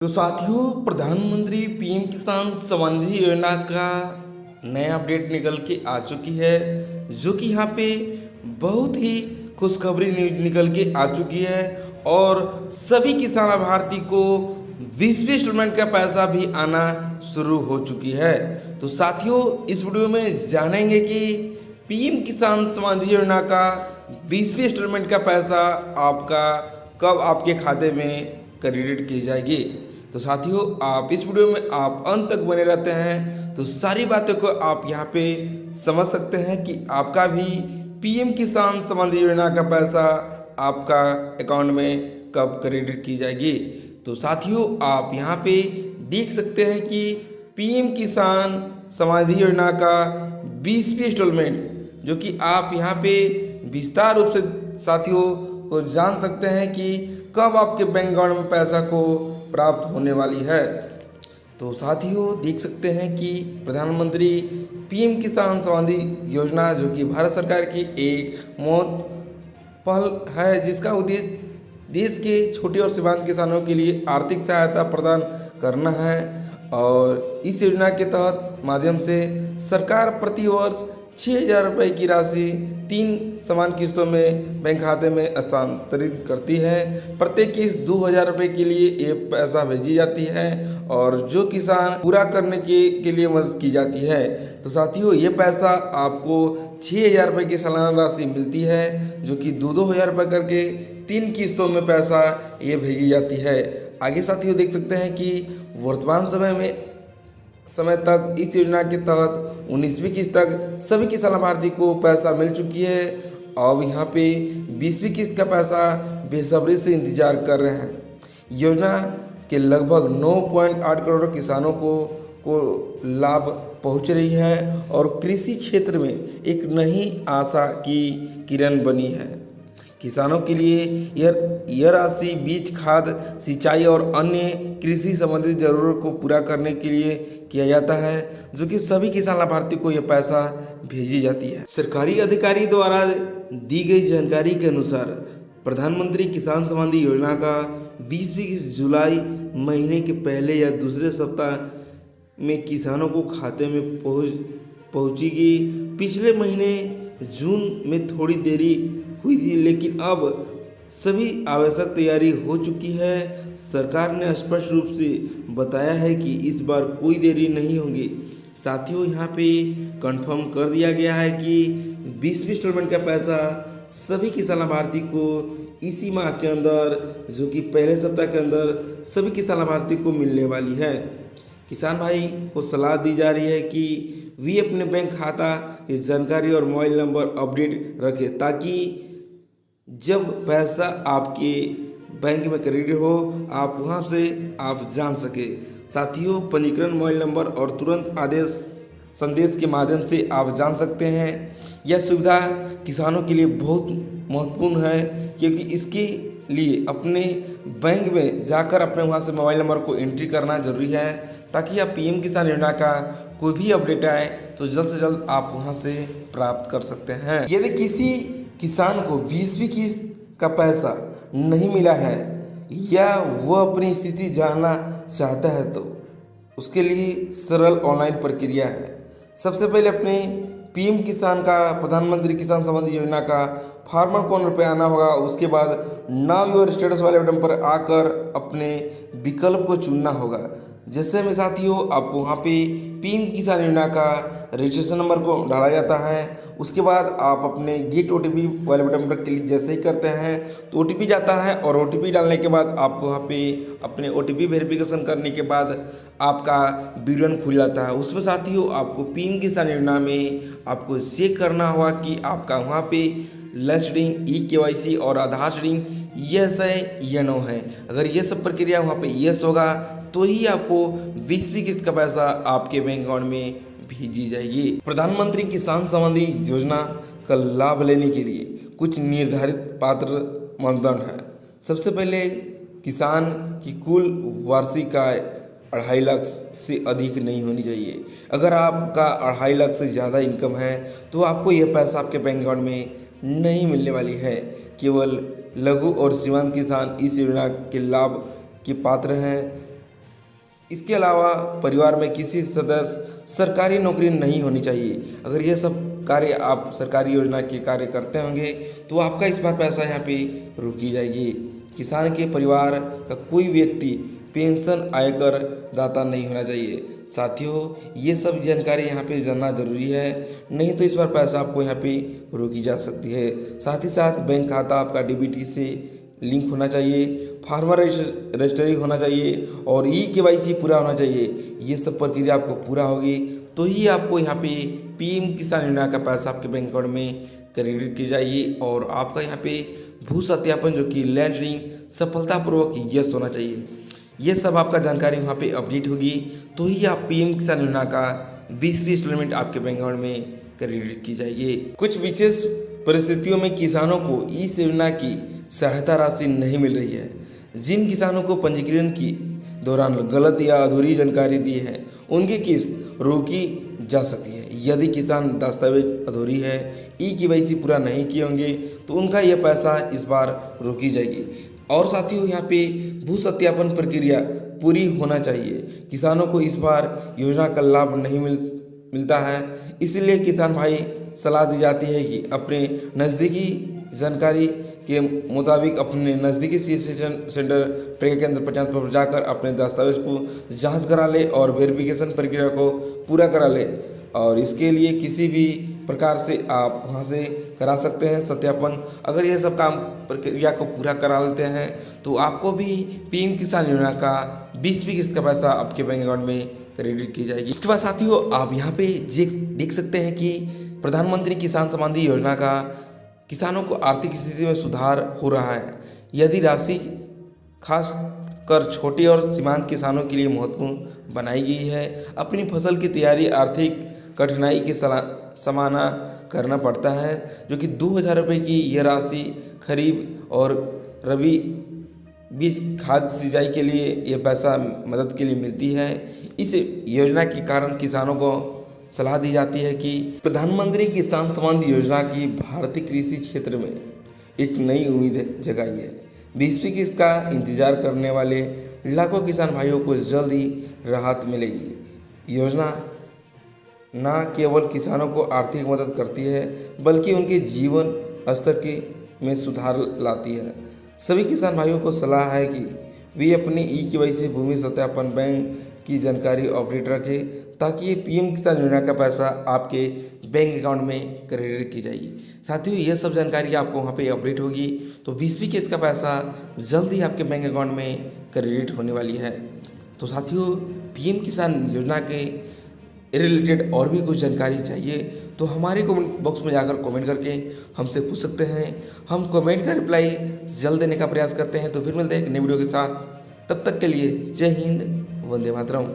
तो साथियों, प्रधानमंत्री पीएम किसान सम्मान निधि योजना का नया अपडेट निकल के आ चुकी है, जो कि यहाँ पे बहुत ही खुशखबरी न्यूज निकल के आ चुकी है। और सभी किसान लाभार्थी को 20वें इंस्टॉलमेंट का पैसा भी आना शुरू हो चुकी है। तो साथियों, इस वीडियो में जानेंगे कि पीएम किसान सम्मान निधि योजना का 20वें इंस्टॉलमेंट का पैसा आपका कब आपके खाते में क्रेडिट की जाएगी। तो साथियों, आप इस वीडियो में आप अंत तक बने रहते हैं तो सारी बातों को आप यहाँ पे समझ सकते हैं कि आपका भी पीएम किसान सम्मान निधि योजना का पैसा आपका अकाउंट में कब क्रेडिट की जाएगी। तो साथियों, आप यहाँ पे देख सकते हैं कि पीएम किसान सम्मान निधि योजना का 20वीं इंस्टॉलमेंट, जो कि आप यहाँ पे विस्तार रूप से साथियों को जान सकते हैं कि कब आपके बैंक अकाउंट में पैसा को प्राप्त होने वाली है। तो साथियों, देख सकते हैं कि प्रधानमंत्री पीएम किसान सम्मान निधि योजना, जो कि भारत सरकार की एक मौत पहल है, जिसका उद्देश्य देश के छोटे और सीमांत किसानों के लिए आर्थिक सहायता प्रदान करना है। और इस योजना के तहत माध्यम से सरकार प्रति वर्ष 6,000 रुपये की राशि 3 समान किस्तों में बैंक खाते में हस्तांतरित करती है। प्रत्येक किस्त 2,000 रुपये के लिए ये पैसा भेजी जाती है और जो किसान पूरा करने के लिए मदद की जाती है। तो साथियों, ये पैसा आपको 6,000 रुपये की सालाना राशि मिलती है, जो कि 2-2 हज़ार रुपये करके 3 किस्तों में पैसा ये भेजी जाती है। आगे साथियों देख सकते हैं कि वर्तमान समय तक इस योजना के तहत 19वीं किस्त तक सभी किसान लाभार्थी को पैसा मिल चुकी है। अब यहाँ पे 20वीं किस्त का पैसा बेसब्री से इंतजार कर रहे हैं। योजना के लगभग 9.8 करोड़ किसानों को लाभ पहुँच रही है और कृषि क्षेत्र में एक नई आशा की किरण बनी है। किसानों के लिए यह राशि बीज, खाद, सिंचाई और अन्य कृषि संबंधित जरूरत को पूरा करने के लिए किया जाता है, जो कि सभी किसान लाभार्थी को यह पैसा भेजी जाती है। सरकारी अधिकारी द्वारा दी गई जानकारी के अनुसार प्रधानमंत्री किसान सम्मान निधि योजना का 20वीं जुलाई महीने के पहले या दूसरे सप्ताह में किसानों को खाते में पहुँचेगी। पिछले महीने जून में थोड़ी देरी हुई थी, लेकिन अब सभी आवश्यक तैयारी हो चुकी है। सरकार ने स्पष्ट रूप से बताया है कि इस बार कोई देरी नहीं होगी। साथियों, यहाँ पे कंफर्म कर दिया गया है कि 20वीं इंस्टॉलमेंट का पैसा सभी किसान लाभार्थी को इसी माह के अंदर, जो कि पहले सप्ताह के अंदर सभी किसान लाभार्थी को मिलने वाली है। किसान भाई को सलाह दी जा रही है कि वे अपने बैंक खाता की जानकारी और मोबाइल नंबर अपडेट रखें, ताकि जब पैसा आपके बैंक में क्रेडिट हो आप वहां से आप जान सके। साथियों, पंजीकरण, मोबाइल नंबर और तुरंत आदेश संदेश के माध्यम से आप जान सकते हैं। यह सुविधा किसानों के लिए बहुत महत्वपूर्ण है, क्योंकि इसके लिए अपने बैंक में जाकर अपने वहां से मोबाइल नंबर को एंट्री करना जरूरी है, ताकि आप पीएम किसान योजना का कोई भी अपडेट आए तो जल्द से जल्द आप वहां से प्राप्त कर सकते हैं। यदि किसी किसान को 20वीं किस्त का पैसा नहीं मिला है या वह अपनी स्थिति जानना चाहता है, तो उसके लिए सरल ऑनलाइन प्रक्रिया है। सबसे पहले अपने पीएम किसान का, प्रधानमंत्री किसान सम्मान निधि योजना का फार्मर कॉर्नर पे आना होगा। उसके बाद नाउ योर स्टेटस वाले बटन पर आकर अपने विकल्प को चुनना होगा। जैसे में साथियों, आप वहाँ पे पीएम किसान योजना का रजिस्ट्रेशन नंबर को डाला जाता है। उसके बाद आप अपने गेट ओटीपी वाले बटन पर क्लिक जैसे ही करते हैं तो ओटीपी जाता है, और ओटीपी डालने के बाद आपको वहाँ पे अपने ओटीपी वेरिफिकेशन करने के बाद आपका विवरण खुल जाता है। उसमें साथियों, आपको पीएम किसान योजना में आपको चेक करना होगा कि आपका वहाँ पे लंच लिंक, ई-केवाईसी और आधार लिंक यस है या नो है। अगर ये सब प्रक्रिया वहाँ पे यस होगा तो ही आपको 20वीं किस्त का पैसा आपके बैंक अकाउंट में भेजी जाएगी। प्रधानमंत्री किसान सम्मान निधि योजना का लाभ लेने के लिए कुछ निर्धारित पात्र मानदंड है। सबसे पहले, किसान की कुल वार्षिक आय 2.5 लाख से अधिक नहीं होनी चाहिए। अगर आपका 2.5 लाख से ज़्यादा इनकम है तो आपको यह पैसा आपके बैंक अकाउंट में नहीं मिलने वाली है। केवल लघु और सीमांत किसान इस योजना के लाभ के पात्र हैं। इसके अलावा परिवार में किसी सदस्य सरकारी नौकरी नहीं होनी चाहिए। अगर ये सब कार्य आप सरकारी योजना के कार्य करते होंगे तो आपका इस बार पैसा यहाँ पे रोकी जाएगी। किसान के परिवार का कोई व्यक्ति पेंशन आयकर दाता नहीं होना चाहिए। साथियों, ये सब जानकारी यहाँ पे जानना जरूरी है, नहीं तो इस बार पैसा आपको यहाँ पे रोकी जा सकती है। साथ ही साथ बैंक खाता आपका डीबीटी से लिंक होना चाहिए, फार्मर रजिस्ट्री होना चाहिए और ई-केवाईसी पूरा होना चाहिए। ये सब प्रक्रिया आपको पूरा होगी तो ही आपको यहाँ पे पीएम किसान योजना का पैसा आपके बैंक अकाउंट में क्रेडिट की जाएगी और आपका यहाँ पे भू सत्यापन जो कि लैंड रीडिंग सफलतापूर्वक यस होना चाहिए। ये सब आपका जानकारी वहाँ पे अपडेट होगी तो ही आप पीएम किसान योजना का 20 इंस्टॉलमेंट आपके बैंक अकाउंट में क्रेडिट की जाएगी। कुछ विशेष परिस्थितियों में किसानों को इस योजना की सहायता राशि नहीं मिल रही है। जिन किसानों को पंजीकरण की दौरान गलत या अधूरी जानकारी दी है उनकी किस्त रोकी जा सकती है। यदि किसान दस्तावेज अधूरी है, ई-केवाईसी पूरा नहीं किए होंगे तो उनका यह पैसा इस बार रोकी जाएगी। और साथियों, यहाँ पे भू सत्यापन प्रक्रिया पूरी होना चाहिए। किसानों को इस बार योजना का लाभ नहीं मिलता है, इसलिए किसान भाई सलाह दी जाती है कि अपने नज़दीकी जानकारी के मुताबिक अपने नज़दीकी सीएससी सेंटर प्रज्ञा केंद्र पंचायत पर जाकर अपने दस्तावेज को जांच करा ले और वेरिफिकेशन प्रक्रिया को पूरा करा ले। और इसके लिए किसी भी प्रकार से आप वहां से करा सकते हैं सत्यापन। अगर ये सब काम प्रक्रिया को पूरा करा लेते हैं तो आपको भी पीएम किसान योजना का 20वीं किस्त का पैसा आपके बैंक अकाउंट में क्रेडिट की जाएगी। इसके बाद साथियों, आप यहाँ पे देख सकते हैं कि प्रधानमंत्री किसान सम्मान निधि योजना का किसानों को आर्थिक स्थिति में सुधार हो रहा है। यदि राशि खास कर छोटे और सीमांत किसानों के लिए महत्वपूर्ण बनाई गई है। अपनी फसल की तैयारी आर्थिक कठिनाई के सामना करना पड़ता है, जो कि 2000 रुपये की यह राशि खरीफ और रबी बीज खाद सिंचाई के लिए यह पैसा मदद के लिए मिलती है। इस योजना के कारण किसानों को सलाह दी जाती है कि प्रधानमंत्री किसान सम्मान निधि योजना की भारतीय कृषि क्षेत्र में एक नई उम्मीद जगाई है। 20वीं किस्त का इंतजार करने वाले लाखों किसान भाइयों को जल्द ही राहत मिलेगी। योजना न केवल किसानों को आर्थिक मदद करती है बल्कि उनके जीवन स्तर में सुधार लाती है। सभी किसान भाइयों को सलाह है कि वे अपनी ई-केवाईसी भूमि सत्यापन बैंक की जानकारी अपडेट रखें ताकि ये पीएम किसान योजना का पैसा आपके बैंक अकाउंट में क्रेडिट की जाएगी। साथियों, यह सब जानकारी आपको वहाँ पे अपडेट होगी तो 20वीं किस्त का पैसा जल्द ही आपके बैंक अकाउंट में क्रेडिट होने वाली है। तो साथियों, पीएम किसान योजना के रिलेटेड और भी कुछ जानकारी चाहिए तो हमारे कमेंट बॉक्स में जाकर कमेंट करके हमसे पूछ सकते हैं। हम कमेंट का रिप्लाई जल्द देने का प्रयास करते हैं। तो फिर मिलते हैं एक नई वीडियो के साथ, तब तक के लिए जय हिंद, वंदे मातरम।